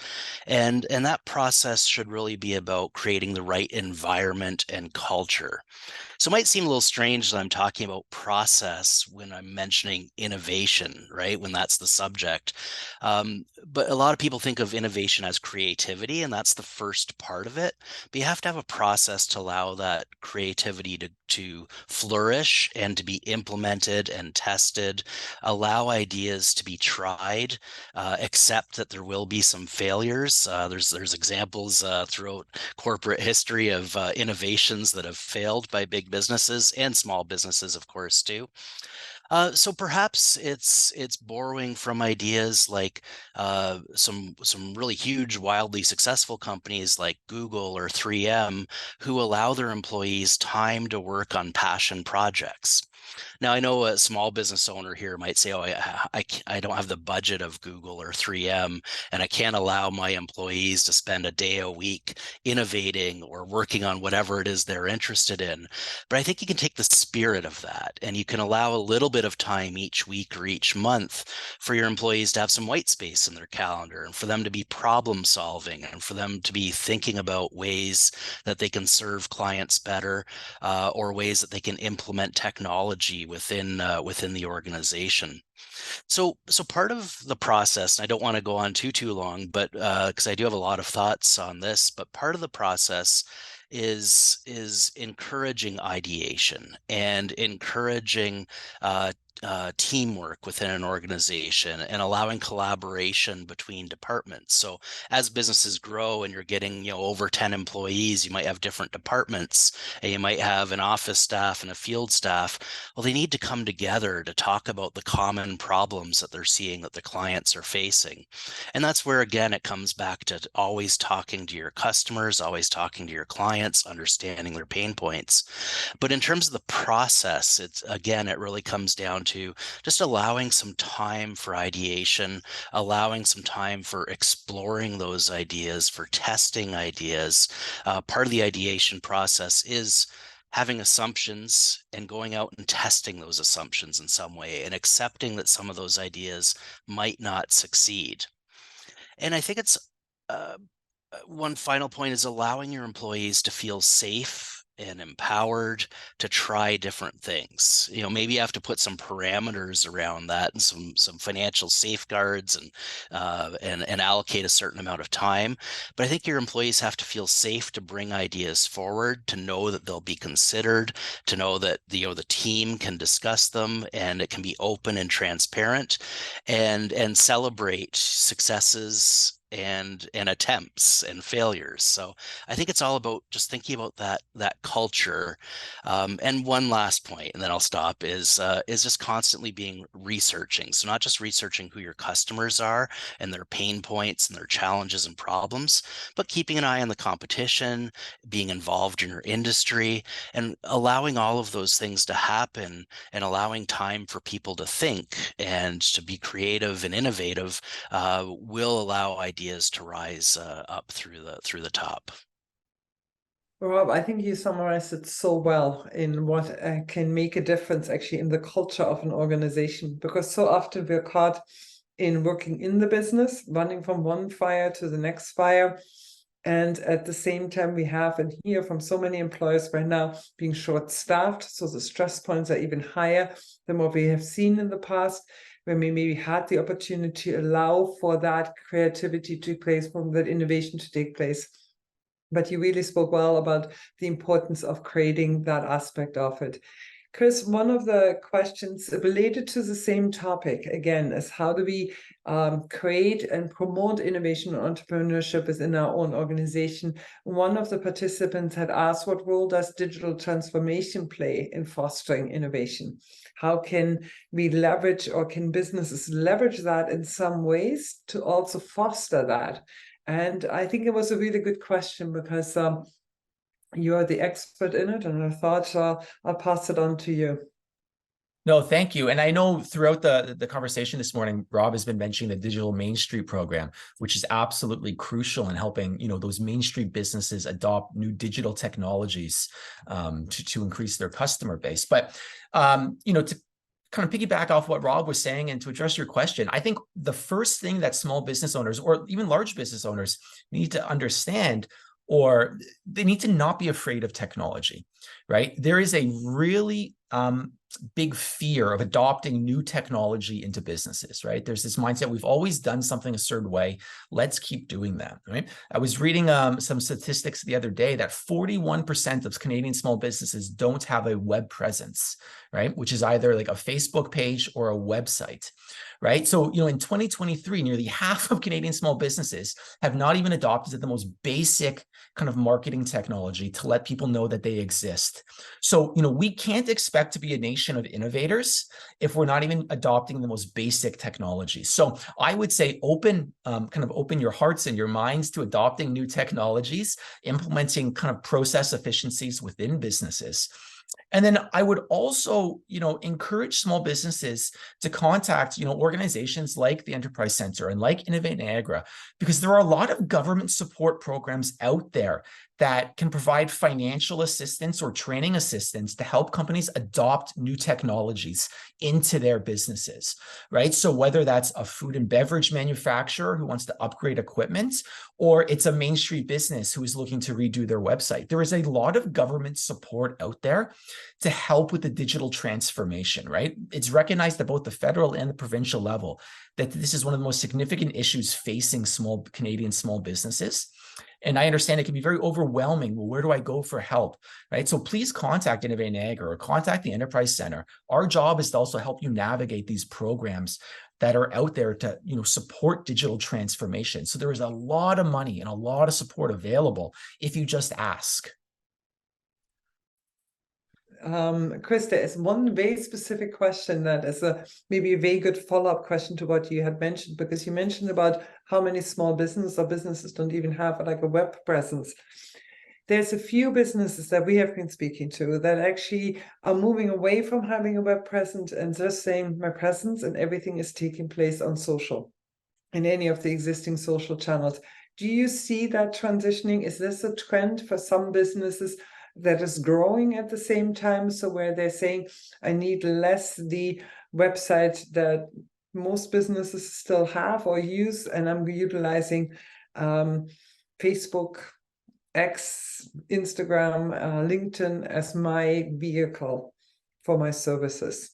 C: And that process should really be about creating the right environment and culture. So it might seem a little strange that I'm talking about process when I'm mentioning innovation, right? When that's the subject. But a lot of people think of innovation as creativity, and that's the first part of it. But you have to have a process to allow that creativity to flourish and to be implemented and tested, allow ideas to be tried, accept that there will be some failures. There's examples throughout corporate history of innovations that have failed by big businesses and small businesses, of course, too. So perhaps it's borrowing from ideas like some really huge, wildly successful companies like Google or 3M, who allow their employees time to work on passion projects. Now, I know a small business owner here might say, oh, I don't have the budget of Google or 3M, and I can't allow my employees to spend a day a week innovating or working on whatever it is they're interested in. But I think you can take the spirit of that, and you can allow a little bit of time each week or each month for your employees to have some white space in their calendar, and for them to be problem solving, and for them to be thinking about ways that they can serve clients better, or ways that they can implement technology within the organization. So part of the process, and I don't want to go on too long, but because I do have a lot of thoughts on this, but part of the process is encouraging ideation and encouraging teamwork within an organization and allowing collaboration between departments. So as businesses grow and you're getting, over 10 employees, you might have different departments, and you might have an office staff and a field staff. Well, they need to come together to talk about the common problems that they're seeing that the clients are facing. And that's where, again, it comes back to always talking to your customers, always talking to your clients, understanding their pain points. But in terms of the process, it really comes down to just allowing some time for ideation, allowing some time for exploring those ideas, for testing ideas. Part of the ideation process is having assumptions and going out and testing those assumptions in some way and accepting that some of those ideas might not succeed. And I think it's one final point is allowing your employees to feel safe and empowered to try different things. Maybe you have to put some parameters around that and some financial safeguards and allocate a certain amount of time. But I think your employees have to feel safe to bring ideas forward, to know that they'll be considered, to know that the team can discuss them and it can be open and transparent, and celebrate successes and attempts and failures. So I think it's all about just thinking about that culture. And one last point, and then I'll stop, is just constantly researching. So not just researching who your customers are and their pain points and their challenges and problems, but keeping an eye on the competition, being involved in your industry, and allowing all of those things to happen, and allowing time for people to think and to be creative and innovative will allow ideas to rise up through the top.
A: Rob, I think you summarized it so well in what can make a difference actually in the culture of an organization, because so often we're caught in working in the business, running from one fire to the next fire. And at the same time, we have and hear from so many employers right now being short-staffed. So the stress points are even higher than what we have seen in the past, when we maybe had the opportunity to allow for that creativity to take place, for that innovation to take place. But you really spoke well about the importance of creating that aspect of it. Chris, one of the questions related to the same topic, again, is how do we create and promote innovation and entrepreneurship within our own organization? One of the participants had asked, what role does digital transformation play in fostering innovation? How can we leverage, or can businesses leverage that in some ways to also foster that? And I think it was a really good question, because you're the expert in it, and I thought I'll pass it on to you.
B: No, thank you. And I know throughout the conversation this morning, Rob has been mentioning the Digital Main Street program, which is absolutely crucial in helping, those Main Street businesses adopt new digital technologies to increase their customer base. But, to kind of piggyback off what Rob was saying and to address your question, I think the first thing that small business owners, or even large business owners, need to understand, or they need to not be afraid of technology, right? There is a really big fear of adopting new technology into businesses, right? There's this mindset, we've always done something a certain way, let's keep doing that, right? I was reading some statistics the other day that 41% of Canadian small businesses don't have a web presence, right? Which is either like a Facebook page or a website, right? So, in 2023, nearly half of Canadian small businesses have not even adopted the most basic kind of marketing technology to let people know that they exist. So, we can't expect to be a nation of innovators if we're not even adopting the most basic technologies. So I would say open your hearts and your minds to adopting new technologies, implementing kind of process efficiencies within businesses. And then I would also, encourage small businesses to contact, organizations like the Enterprise Center and like Innovate Niagara, because there are a lot of government support programs out there that can provide financial assistance or training assistance to help companies adopt new technologies into their businesses, right? So whether that's a food and beverage manufacturer who wants to upgrade equipment, or it's a Main Street business who is looking to redo their website, there is a lot of government support out there to help with the digital transformation, right? It's recognized at both the federal and the provincial level that this is one of the most significant issues facing Canadian small businesses. And I understand it can be very overwhelming. Well, where do I go for help, right? So please contact Innovate Niagara or contact the Enterprise Center. Our job is to also help you navigate these programs that are out there to, support digital transformation. So there is a lot of money and a lot of support available if you just ask.
A: Chris, there is one very specific question that is maybe a very good follow-up question to what you had mentioned, because you mentioned about how many small businesses don't even have like a web presence. There's a few businesses that we have been speaking to that actually are moving away from having a web presence and just saying my presence and everything is taking place on social, in any of the existing social channels. Do you see that transitioning? Is this a trend for some businesses that is growing at the same time? So where they're saying, I need less the website that most businesses still have or use, and I'm utilizing Facebook, X, Instagram, LinkedIn as my vehicle for my services?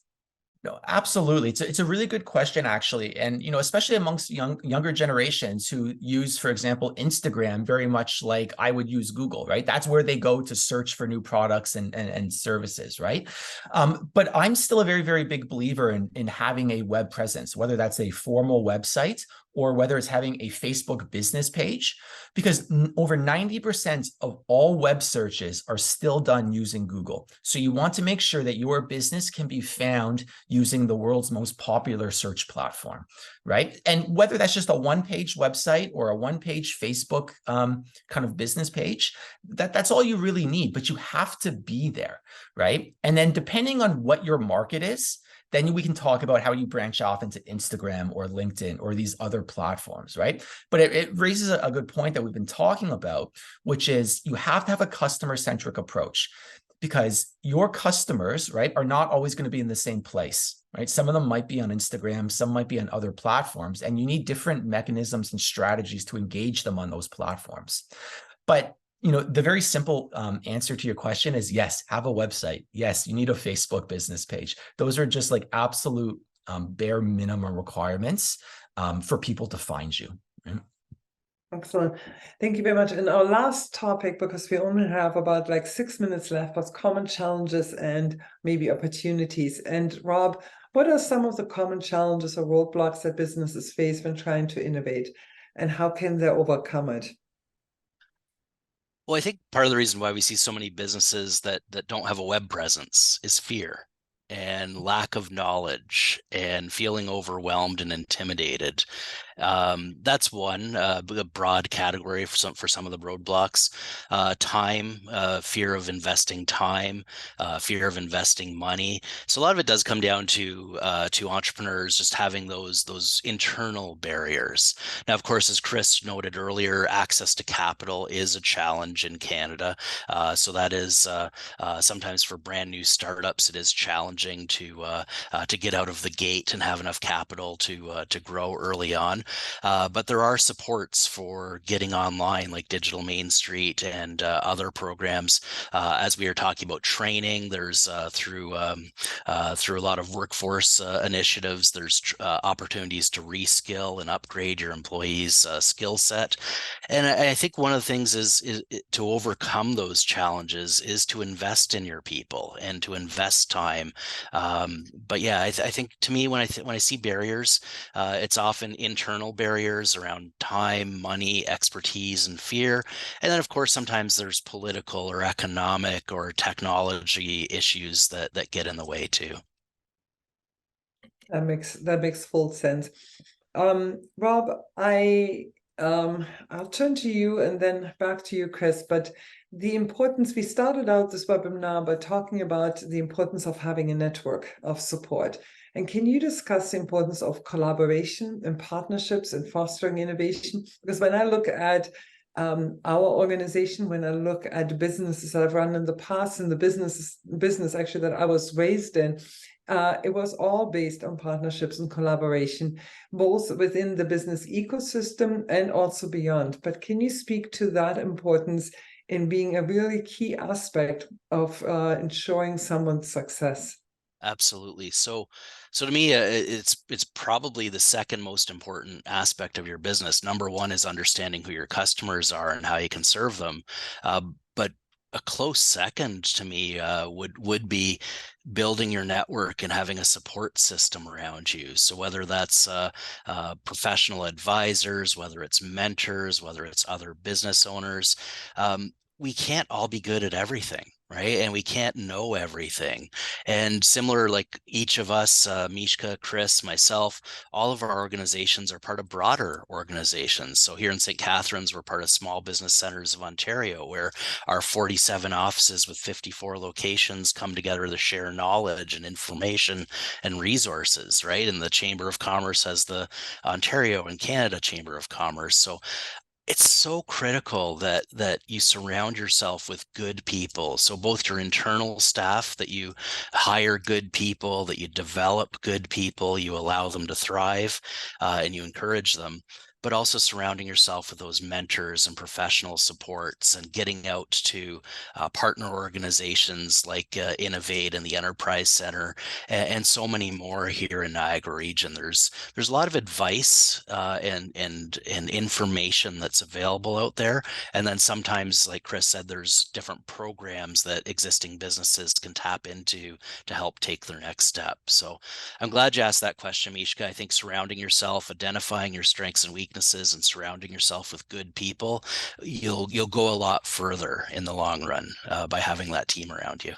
B: No, absolutely. It's a really good question, actually. And, especially amongst younger generations who use, for example, Instagram very much like I would use Google, right? That's where they go to search for new products and services, right? But I'm still a very, very big believer in having a web presence, whether that's a formal website or whether it's having a Facebook business page, because over 90% of all web searches are still done using Google. So you want to make sure that your business can be found using the world's most popular search platform, right? And whether that's just a one-page website or a one-page Facebook kind of business page, that's all you really need, but you have to be there, right? And then depending on what your market is, then we can talk about how you branch off into Instagram or LinkedIn or these other platforms, right? But it raises a good point that we've been talking about, which is you have to have a customer-centric approach, because your customers, right, are not always going to be in the same place, right? Some of them might be on Instagram, some might be on other platforms, and you need different mechanisms and strategies to engage them on those platforms. But the very simple answer to your question is yes, have a website. Yes, you need a Facebook business page. Those are just like absolute bare minimum requirements for people to find you. Right?
A: Excellent. Thank you very much. And our last topic, because we only have about like 6 minutes left, was common challenges and maybe opportunities. And Rob, what are some of the common challenges or roadblocks that businesses face when trying to innovate, and how can they overcome it?
C: Well, I think part of the reason why we see so many businesses that don't have a web presence is fear and lack of knowledge and feeling overwhelmed and intimidated. That's one a broad category for some of the roadblocks. Time, fear of investing time, fear of investing money. So a lot of it does come down to entrepreneurs just having those internal barriers. Now, of course, as Chris noted earlier, access to capital is a challenge in Canada. So that is sometimes for brand new startups, it is challenging to get out of the gate and have enough capital to grow early on. But there are supports for getting online, like Digital Main Street and other programs. As we are talking about training, there's through a lot of workforce initiatives, there's opportunities to reskill and upgrade your employees' skill set. And I think one of the things is to overcome those challenges is to invest in your people and to invest time. But yeah, I think to me, when I see barriers, it's often internal barriers around time, money, expertise, and fear. And then, of course, sometimes there's political or economic or technology issues that get in the way too.
A: That makes full sense. Rob, I'll turn to you and then back to you, Chris. But the importance, we started out this webinar by talking about the importance of having a network of support. And can you discuss the importance of collaboration and partnerships and fostering innovation? Because when I look at our organization, when I look at the businesses that I've run in the past, and the business actually that I was raised in, it was all based on partnerships and collaboration, both within the business ecosystem and also beyond. But can you speak to that importance in being a really key aspect of ensuring someone's success?
C: Absolutely. So to me, it's probably the second most important aspect of your business. Number one is understanding who your customers are and how you can serve them. But a close second to me would be building your network and having a support system around you. So whether that's professional advisors, whether it's mentors, whether it's other business owners, we can't all be good at everything, right? And we can't know everything. And similar, like each of us, Mishka, Chris, myself, all of our organizations are part of broader organizations. So here in St. Catharines, we're part of Small Business Centers of Ontario, where our 47 offices with 54 locations come together to share knowledge and information and resources, right? And the Chamber of Commerce has the Ontario and Canada Chamber of Commerce. So it's so critical that you surround yourself with good people. So both your internal staff, that you hire good people, that you develop good people, you allow them to thrive, and you encourage them. but also surrounding yourself with those mentors and professional supports, and getting out to partner organizations like Innovate and the Enterprise Center, and so many more here in Niagara region. There's a lot of advice and information that's available out there. And then sometimes, like Chris said, there's different programs that existing businesses can tap into to help take their next step. So I'm glad you asked that question, Mishka. I think surrounding yourself, identifying your strengths and weaknesses, and surrounding yourself with good people, you'll go a lot further in the long run by having that team around you.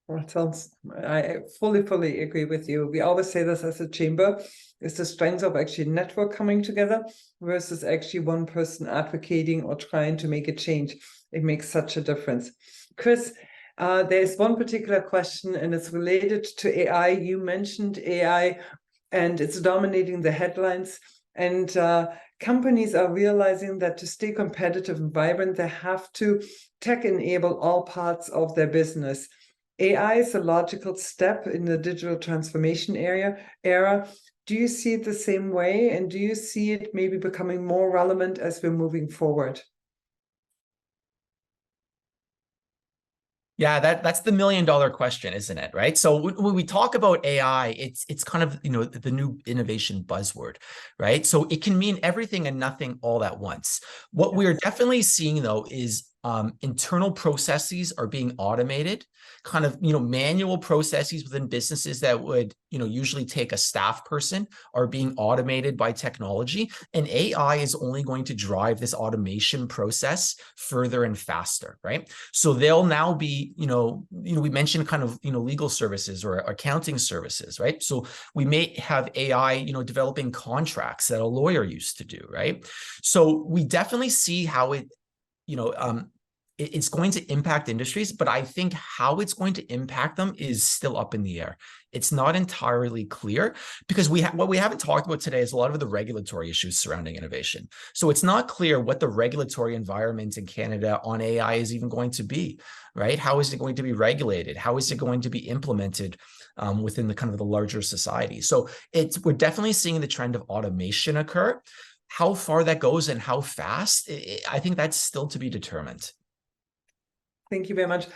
A: That sounds, I fully agree with you. We always say this as a chamber, is the strength of actually network coming together versus actually one person advocating or trying to make a change. It makes such a difference. Chris, there's one particular question, and it's related to AI. You mentioned AI, and it's dominating the headlines. And companies are realizing that to stay competitive and vibrant, they have to tech enable all parts of their business. AI is a logical step in the digital transformation era. Do you see it the same way? And do you see it maybe becoming more relevant as we're moving forward?
B: Yeah, that's the $1 million question, isn't it? Right. So when we talk about AI, it's kind of, you know, the new innovation buzzword, right? So it can mean everything and nothing all at once. What we're definitely seeing, though, is internal processes are being automated. Kind of, you know, manual processes within businesses that would, you know, usually take a staff person are being automated by technology, and AI is only going to drive this automation process further and faster, right? So they'll now be, you know, we mentioned kind of, you know, legal services or accounting services, right? So we may have AI, you know, developing contracts that a lawyer used to do, right? So we definitely see how it, you know, it's going to impact industries, but I think how it's going to impact them is still up in the air. It's not entirely clear, because what we haven't talked about today is a lot of the regulatory issues surrounding innovation. So it's not clear what the regulatory environment in Canada on AI is even going to be, right? How is it going to be regulated? How is it going to be implemented within the kind of the larger society? So we're definitely seeing the trend of automation occur. How far that goes and how fast, I think that's still to be determined.
A: Thank you very much.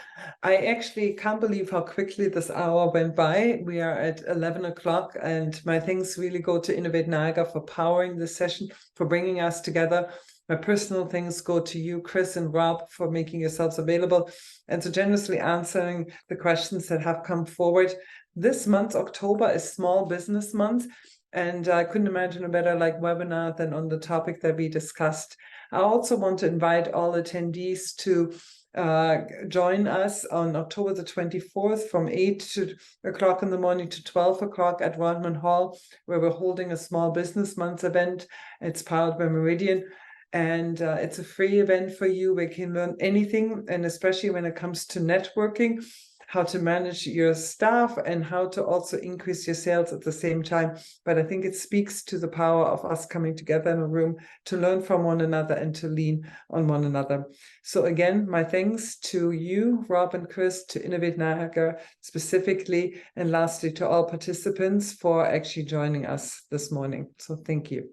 A: I actually can't believe how quickly this hour went by. We are at 11 o'clock, and my thanks really go to Innovate Niagara for powering this session, for bringing us together. My personal thanks go to you, Chris and Rob, for making yourselves available and so generously answering the questions that have come forward. This month, October, is Small Business Month, and I couldn't imagine a better webinar than on the topic that we discussed. I also want to invite all attendees to join us on October the 24th from 8 o'clock in the morning to 12 o'clock at Rodman Hall, where we're holding a Small Business Month event. It's powered by Meridian, and it's a free event for you. We can learn anything, and especially when it comes to networking, how to manage your staff and how to also increase your sales at the same time. But I think it speaks to the power of us coming together in a room to learn from one another and to lean on one another. So again, my thanks to you, Rob and Chris, to Innovate Niagara specifically, and lastly to all participants for actually joining us this morning. So thank you.